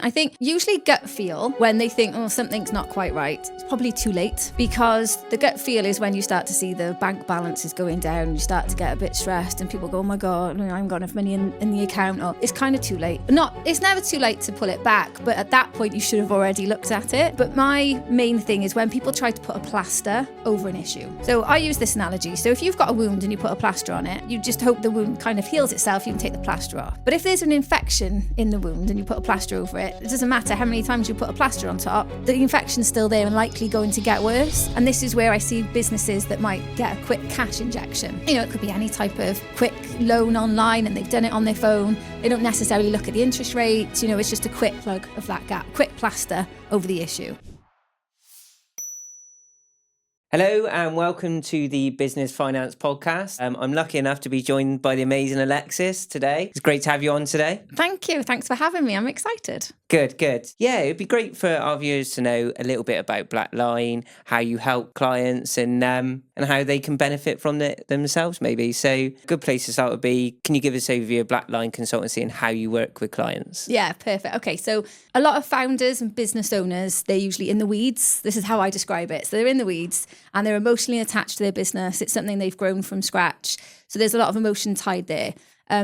I think usually gut feel, when they think, oh, something's not quite right, it's probably too late, because the gut feel is when you start to see the bank balances going down, you start to get a bit stressed and people go, oh my God, I haven't got enough money in the account, or it's kind of too late. It's never too late to pull it back, but at that point you should have already looked at it. But my main thing is when people try to put a plaster over an issue. So I use this analogy. So if you've got a wound and you put a plaster on it, you just hope the wound kind of heals itself, you can take the plaster off. But if there's an infection in the wound and you put a plaster over it, it doesn't matter how many times you put a plaster on top, the infection's still there and likely going to get worse. And this is where I see businesses that might get a quick cash injection. It could be any type of quick loan online and they've done it on their phone. They don't necessarily look at the interest rates. It's just a quick plug of that gap, quick plaster over the issue. Hello and welcome to the Business Finance Podcast. I'm lucky enough to be joined by the amazing Alexis today. It's great to have you on today. Thank you. Thanks for having me. I'm excited. Good. Yeah, it'd be great for our viewers to know a little bit about Blackline, how you help clients and how they can benefit from it themselves maybe. So a good place to start would be, can you give us an overview of Blackline Consultancy and how you work with clients? Yeah, perfect. Okay, so a lot of founders and business owners, they're usually in the weeds. This is how I describe it. So they're in the weeds and they're emotionally attached to their business. It's something they've grown from scratch. So there's a lot of emotion tied there.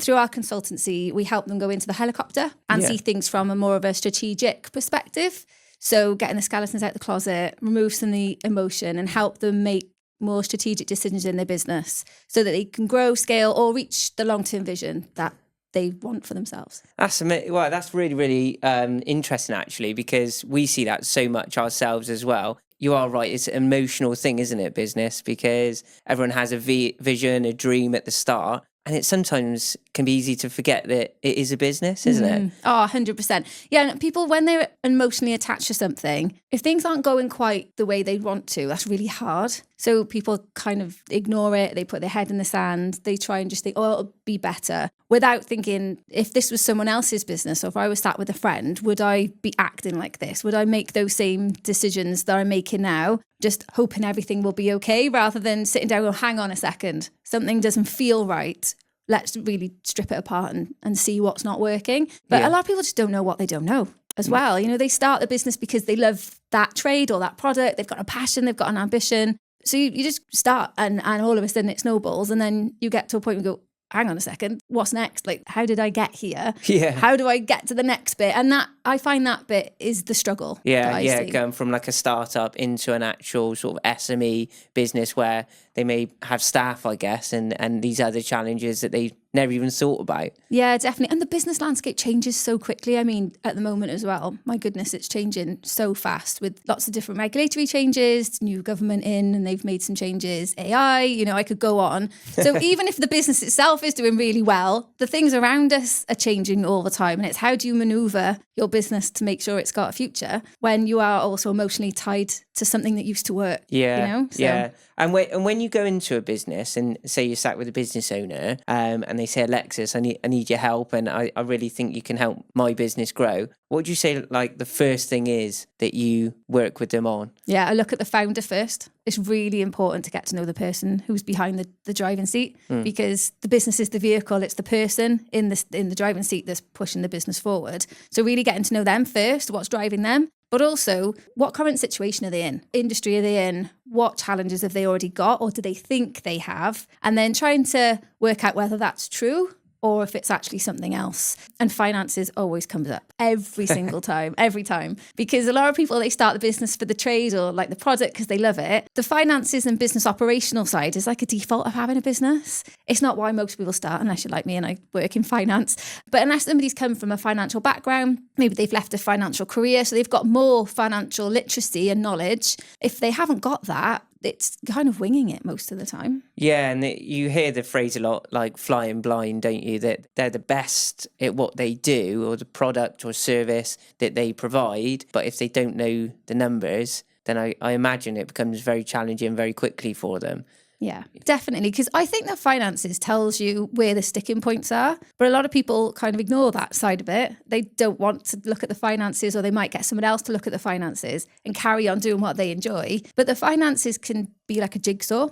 Through our consultancy, we help them go into the helicopter and see things from a more of a strategic perspective. So getting the skeletons out the closet, remove some of the emotion and help them make more strategic decisions in their business so that they can grow, scale, or reach the long-term vision that they want for themselves. That's amazing. Well, that's really interesting actually, because we see that so much ourselves as well. You are right. It's an emotional thing, isn't it, business? Because everyone has a vision, a dream at the start. And it sometimes can be easy to forget that it is a business, isn't it? Oh, 100%. Yeah, and people, when they're emotionally attached to something, if things aren't going quite the way they want to, that's really hard. So people kind of ignore it. They put their head in the sand. They try and just think, oh, it'll be better, without thinking, if this was someone else's business, or if I was sat with a friend, would I be acting like this? Would I make those same decisions that I'm making now, just hoping everything will be okay, rather than sitting down and hang on a second, something doesn't feel right. Let's really strip it apart and see what's not working. But a lot of people just don't know what they don't know as well. They start the business because they love that trade or that product. They've got a passion, they've got an ambition. So you just start and all of a sudden it snowballs, and then you get to a point where you go, hang on a second, what's next? Like, how did I get here? Yeah. How do I get to the next bit? And that, I find that bit is the struggle. Yeah, going from like a startup into an actual sort of SME business where they may have staff, I guess, and these other challenges that they never even thought about. Yeah, definitely. And the business landscape changes so quickly. I mean, at the moment as well, my goodness, it's changing so fast with lots of different regulatory changes, new government in, and they've made some changes, AI, I could go on. So even if the business itself is doing really well, the things around us are changing all the time. And it's how do you maneuver your business to make sure it's got a future when you are also emotionally tied to something that used to work. Yeah. And when you go into a business and say you're sat with a business owner and they say, Alexis, I need your help and I really think you can help my business grow. What would you say like the first thing is that you work with them on? Yeah, I look at the founder first. It's really important to get to know the person who's behind the driving seat, because the business is the vehicle. It's the person in the driving seat that's pushing the business forward. So really getting to know them first, what's driving them, but also what current situation are they in? Industry are they in? What challenges have they already got, or do they think they have? And then trying to work out whether that's true or if it's actually something else. And finances always comes up every single time, every time. Because a lot of people, they start the business for the trade or like the product because they love it. The finances and business operational side is like a default of having a business. It's not why most people start, unless you're like me and I work in finance. But unless somebody's come from a financial background, maybe they've left a financial career, so they've got more financial literacy and knowledge. If they haven't got that, it's kind of winging it most of the time. Yeah, and you hear the phrase a lot, like flying blind, don't you? That they're the best at what they do or the product or service that they provide. But if they don't know the numbers, then I imagine it becomes very challenging very quickly for them. Yeah, definitely. Because I think that finances tells you where the sticking points are. But a lot of people kind of ignore that side of it. They don't want to look at the finances, or they might get someone else to look at the finances and carry on doing what they enjoy. But the finances can be like a jigsaw.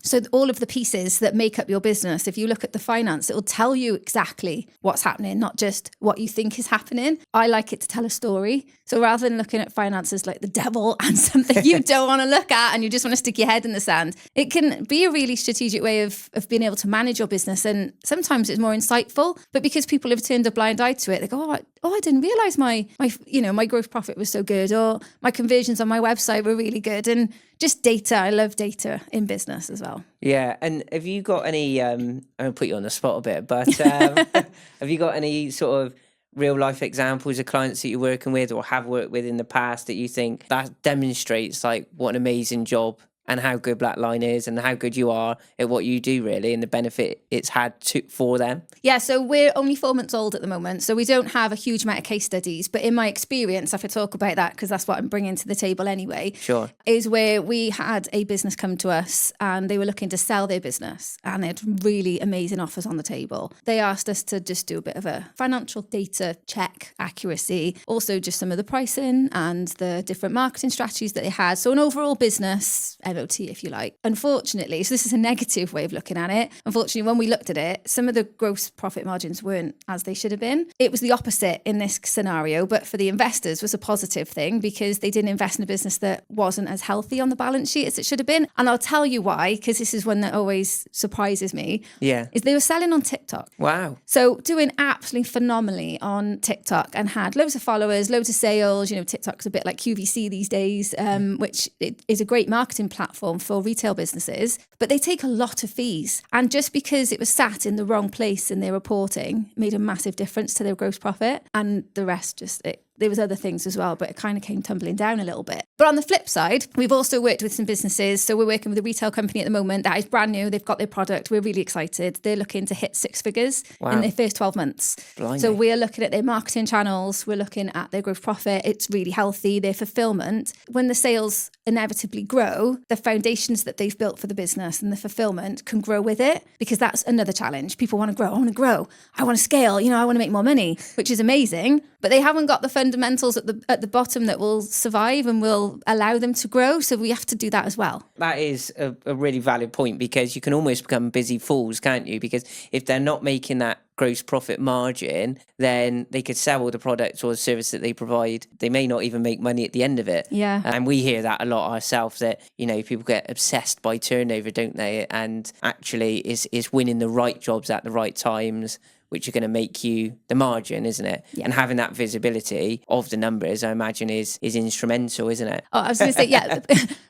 So all of the pieces that make up your business, if you look at the finance, it will tell you exactly what's happening, not just what you think is happening. I like it to tell a story. So rather than looking at finances like the devil and something you don't want to look at and you just want to stick your head in the sand, it can be a really strategic way of being able to manage your business. And sometimes it's more insightful, but because people have turned a blind eye to it, they go, I didn't realize my gross profit was so good, or my conversions on my website were really good. And just data. I love data in business as well. Yeah. And have you got any, I'm going to put you on the spot a bit, but have you got any sort of real life examples of clients that you're working with or have worked with in the past that you think that demonstrates like what an amazing job and how good Blackline is and how good you are at what you do really and the benefit it's had for them? Yeah, so we're only 4 months old at the moment, so we don't have a huge amount of case studies. But in my experience, if I talk about that, because that's what I'm bringing to the table anyway, sure, is where we had a business come to us and they were looking to sell their business and they had really amazing offers on the table. They asked us to just do a bit of a financial data check, accuracy, also just some of the pricing and the different marketing strategies that they had. So an overall business MOT, if you like. Unfortunately, so this is a negative way of looking at it. Unfortunately, when we looked at it, some of the gross profit margins weren't as they should have been. It was the opposite in this scenario, but for the investors was a positive thing because they didn't invest in a business that wasn't as healthy on the balance sheet as it should have been. And I'll tell you why, because this is one that always surprises me. Yeah. Is they were selling on TikTok. Wow. So doing absolutely phenomenally on TikTok and had loads of followers, loads of sales. You know, TikTok's a bit like QVC these days, which is a great marketing platform for retail businesses, but they take a lot of fees. And just because it was sat in the wrong place in their reporting made a massive difference to their gross profit, and the rest there was other things as well, but it kind of came tumbling down a little bit. But on the flip side, we've also worked with some businesses. So we're working with a retail company at the moment that is brand new. They've got their product. We're really excited. They're looking to hit 6 figures in their first 12 months. Blimey. So we're looking at their marketing channels. We're looking at their gross profit. It's really healthy. Their fulfillment. When the sales inevitably grow, the foundations that they've built for the business and the fulfillment can grow with it, because that's another challenge. People want to grow. I want to grow. I want to scale. I want to make more money, which is amazing, but they haven't got the fundamentals at the bottom that will survive and will allow them to grow. So we have to do that as well. That is a really valid point, because you can almost become busy fools, can't you? Because if they're not making that gross profit margin, then they could sell all the products or the service that they provide. They may not even make money at the end of it. Yeah. And we hear that a lot ourselves, that, people get obsessed by turnover, don't they? And actually is winning the right jobs at the right times, which are going to make you the margin, isn't it? Yeah. And having that visibility of the numbers, I imagine, is instrumental, isn't it? Oh, I was going to say, yeah.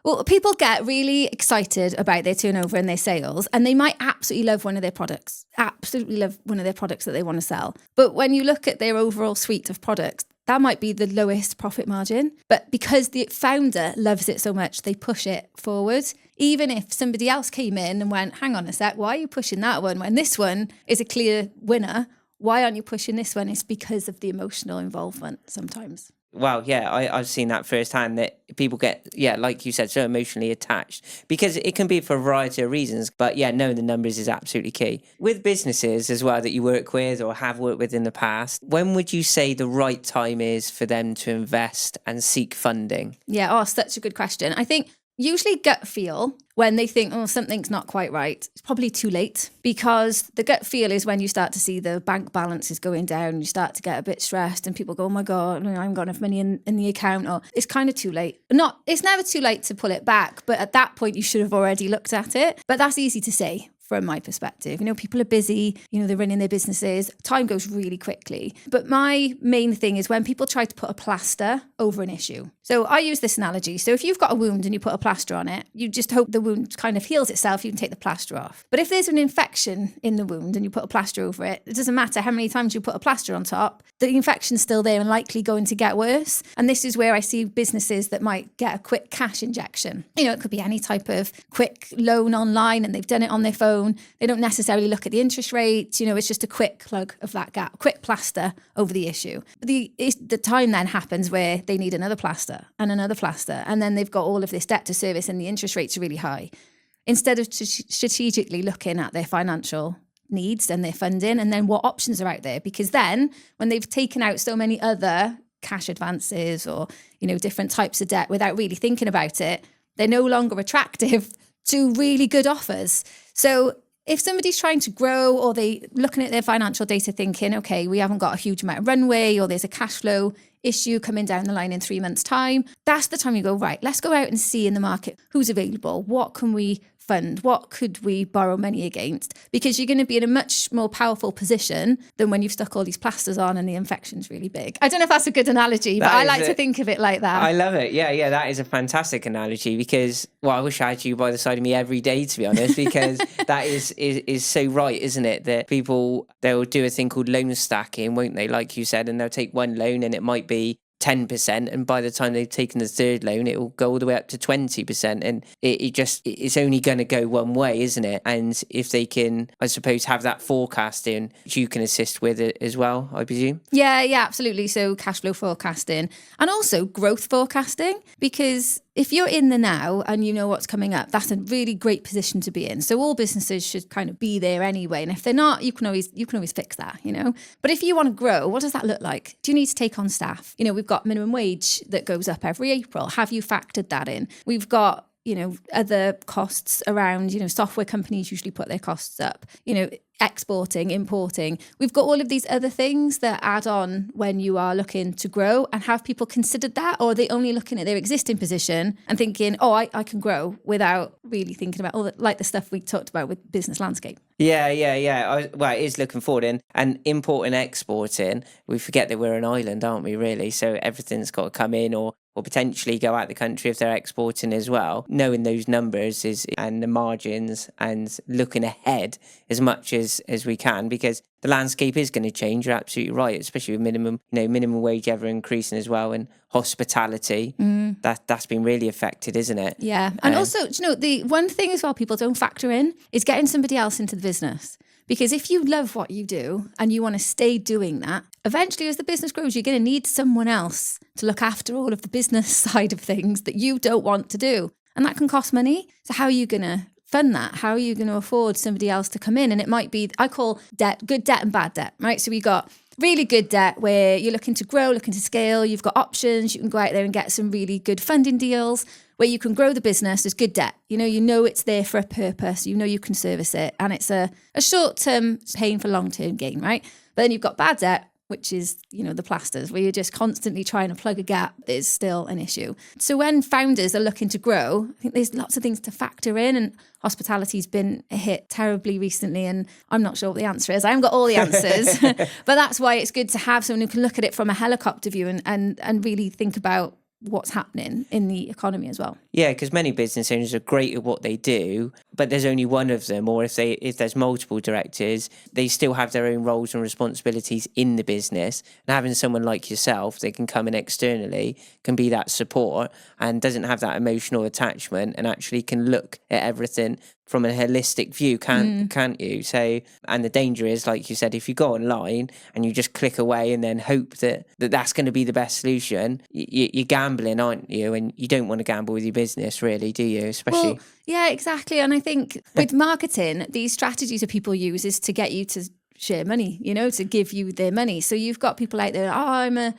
Well, people get really excited about their turnover and their sales, and they might absolutely love one of their products, that they want to sell. But when you look at their overall suite of products, that might be the lowest profit margin. But because the founder loves it so much, they push it forward. Even if somebody else came in and went, hang on a sec, why are you pushing that one when this one is a clear winner? Why aren't you pushing this one? It's because of the emotional involvement sometimes. Well, yeah, I've seen that firsthand, that people get, like you said, so emotionally attached, because it can be for a variety of reasons. But yeah, knowing the numbers is absolutely key. With businesses as well that you work with or have worked with in the past, when would you say the right time is for them to invest and seek funding? Yeah, such a good question. I think usually gut feel, when they think, something's not quite right, it's probably too late, because the gut feel is when you start to see the bank balances going down, you start to get a bit stressed and people go, oh my God, I haven't got enough money in the account, or it's kind of too late. It's never too late to pull it back, but at that point you should have already looked at it. But that's easy to say. From my perspective, people are busy, they're running their businesses, time goes really quickly. But my main thing is when people try to put a plaster over an issue. So I use this analogy. So if you've got a wound and you put a plaster on it, you just hope the wound kind of heals itself, you can take the plaster off. But if there's an infection in the wound and you put a plaster over it, it doesn't matter how many times you put a plaster on top, the infection's still there and likely going to get worse. And this is where I see businesses that might get a quick cash injection. It could be any type of quick loan online and they've done it on their phone. They don't necessarily look at the interest rate. It's just a quick plug of that gap, quick plaster over the issue. But the time then happens where they need another plaster, and then they've got all of this debt to service and the interest rates are really high. Instead of strategically looking at their financial needs and their funding and then what options are out there, because then when they've taken out so many other cash advances or, different types of debt without really thinking about it, they're no longer attractive to really good offers. So if somebody's trying to grow or they looking at their financial data thinking, okay, we haven't got a huge amount of runway or there's a cash flow issue coming down the line in 3 months' time, that's the time you go, right, let's go out and see in the market who's available. What can we fund? What could we borrow money against? Because you're going to be in a much more powerful position than when you've stuck all these plasters on and the infection's really big. I don't know if that's a good analogy, but I like to think of it like that. I love it. Yeah, that is a fantastic analogy because, well, I wish I had you by the side of me every day, to be honest, because that is so right, isn't it? That people, they'll do a thing called loan stacking, won't they? Like you said, and they'll take one loan and it might be 10%, and by the time they've taken the third loan it will go all the way up to 20%, and it's only going to go one way, isn't it? And if they can, I suppose, have that forecasting, which you can assist with it as well, I presume. Yeah, absolutely. So cash flow forecasting and also growth forecasting, because if you're in the now and you know what's coming up, that's a really great position to be in. So all businesses should kind of be there anyway. And if they're not, you can always fix that, But if you want to grow, what does that look like? Do you need to take on staff? We've got minimum wage that goes up every April. Have you factored that in? We've got, other costs around, software companies usually put their costs up, exporting, importing. We've got all of these other things that add on when you are looking to grow. And have people considered that? Or are they only looking at their existing position and thinking, oh, I can grow, without really thinking about all the stuff we talked about with business landscape? Yeah. Well, it is looking forward and importing, exporting. We forget that we're an island, aren't we, really? So everything's got to come in or potentially go out the country if they're exporting as well. Knowing those numbers and the margins and looking ahead as much as we can, because the landscape is going to change. You're absolutely right, especially with minimum wage ever increasing as well, and hospitality. That's been really affected, isn't it? Yeah. And also, the one thing as well people don't factor in is getting somebody else into the business. Because if you love what you do and you want to stay doing that, eventually as the business grows, you're going to need someone else to look after all of the business side of things that you don't want to do. And that can cost money. So how are you going to fund that? How are you going to afford somebody else to come in? And it might be, I call debt, good debt and bad debt, right? So we got really good debt where you're looking to grow, looking to scale. You've got options. You can go out there and get some really good funding deals where you can grow the business. There's good debt. You know it's there for a purpose. You can service it. And it's a short-term pain for long-term gain, right? But then you've got bad debt, which is, the plasters, where you're just constantly trying to plug a gap is still an issue. So when founders are looking to grow, I think there's lots of things to factor in, and hospitality's been hit terribly recently, and I'm not sure what the answer is. I haven't got all the answers, but that's why it's good to have someone who can look at it from a helicopter view and really think about what's happening in the economy as well. Yeah, because many business owners are great at what they do, but there's only one of them, or if there's multiple directors, they still have their own roles and responsibilities in the business. And having someone like yourself that can come in externally, can be that support and doesn't have that emotional attachment, and actually can look at everything from a holistic view, can't you? So, and the danger is, like you said, if you go online and you just click away and then hope that's going to be the best solution, you're gambling, aren't you? And you don't want to gamble with your business, really, do you? Especially. Well, yeah, exactly. And I think with marketing, these strategies that people use is to get you to share money, to give you their money. So you've got people out there, I'm a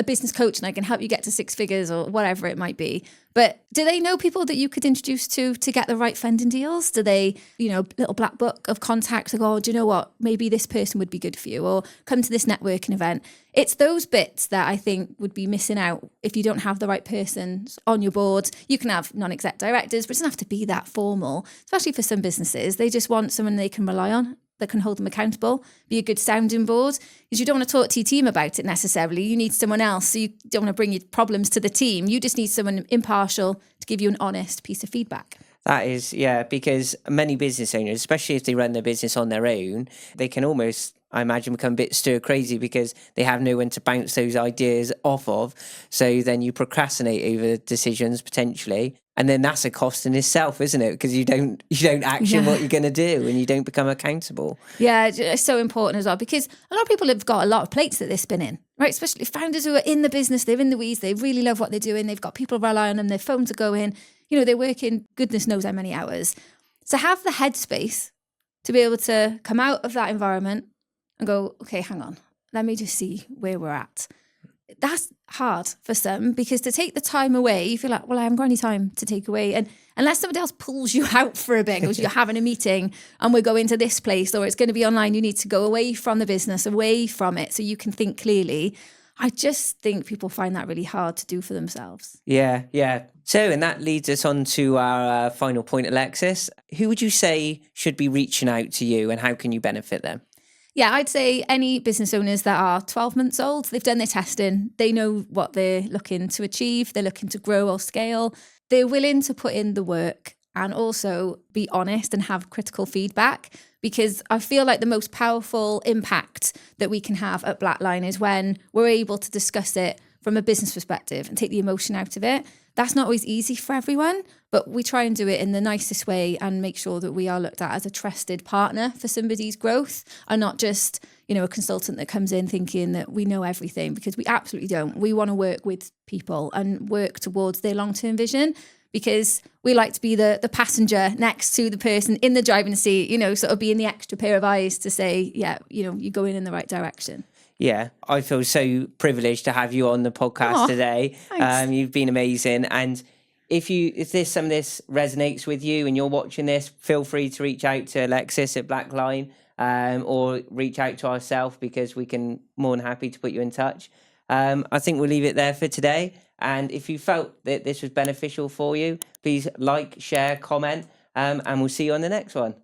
business coach and I can help you get to 6 figures or whatever it might be. But do they know people that you could introduce to get the right funding deals? Do they, little black book of contacts like, oh, do you know what? Maybe this person would be good for you, or come to this networking event. It's those bits that I think would be missing out if you don't have the right person on your board. You can have non-exec directors, but it doesn't have to be that formal, especially for some businesses. They just want someone they can rely on, that can hold them accountable, be a good sounding board, because you don't want to talk to your team about it necessarily. You need someone else. So you don't want to bring your problems to the team. You just need someone impartial to give you an honest piece of feedback. That is, yeah, because many business owners, especially if they run their business on their own, they can almost, I imagine, become a bit stir crazy because they have no one to bounce those ideas off of. So then you procrastinate over decisions potentially. And then that's a cost in itself, isn't it? Because you don't action what you're going to do, and you don't become accountable. Yeah, it's so important as well, because a lot of people have got a lot of plates that they're spinning, right? Especially founders who are in the business, they're in the weeds, they really love what they're doing, they've got people rely on them, their phones are going, they're working goodness knows how many hours. So have the headspace to be able to come out of that environment and go, okay, hang on, let me just see where we're at. That's hard for some, because to take the time away, you feel like, well, I haven't got any time to take away. And unless somebody else pulls you out for a bit, goes, you're having a meeting and we're going to this place, or it's going to be online, you need to go away from the business, away from it, so you can think clearly. I just think people find that really hard to do for themselves. Yeah, yeah. So, and that leads us on to our final point, Alexis. Who would you say should be reaching out to you, and how can you benefit them? Yeah, I'd say any business owners that are 12 months old, they've done their testing, they know what they're looking to achieve, they're looking to grow or scale, they're willing to put in the work and also be honest and have critical feedback. Because I feel like the most powerful impact that we can have at Blackline is when we're able to discuss it from a business perspective and take the emotion out of it. That's not always easy for everyone, but we try and do it in the nicest way and make sure that we are looked at as a trusted partner for somebody's growth, and not just, a consultant that comes in thinking that we know everything, because we absolutely don't. We want to work with people and work towards their long-term vision, because we like to be the passenger next to the person in the driving seat, sort of being the extra pair of eyes to say, yeah, you're going in the right direction. Yeah, I feel so privileged to have you on the podcast today. You've been amazing. And if some of this resonates with you and you're watching this, feel free to reach out to Alexis at Blackline, or reach out to ourselves, because we can more than happy to put you in touch. I think we'll leave it there for today. And if you felt that this was beneficial for you, please like, share, comment, and we'll see you on the next one.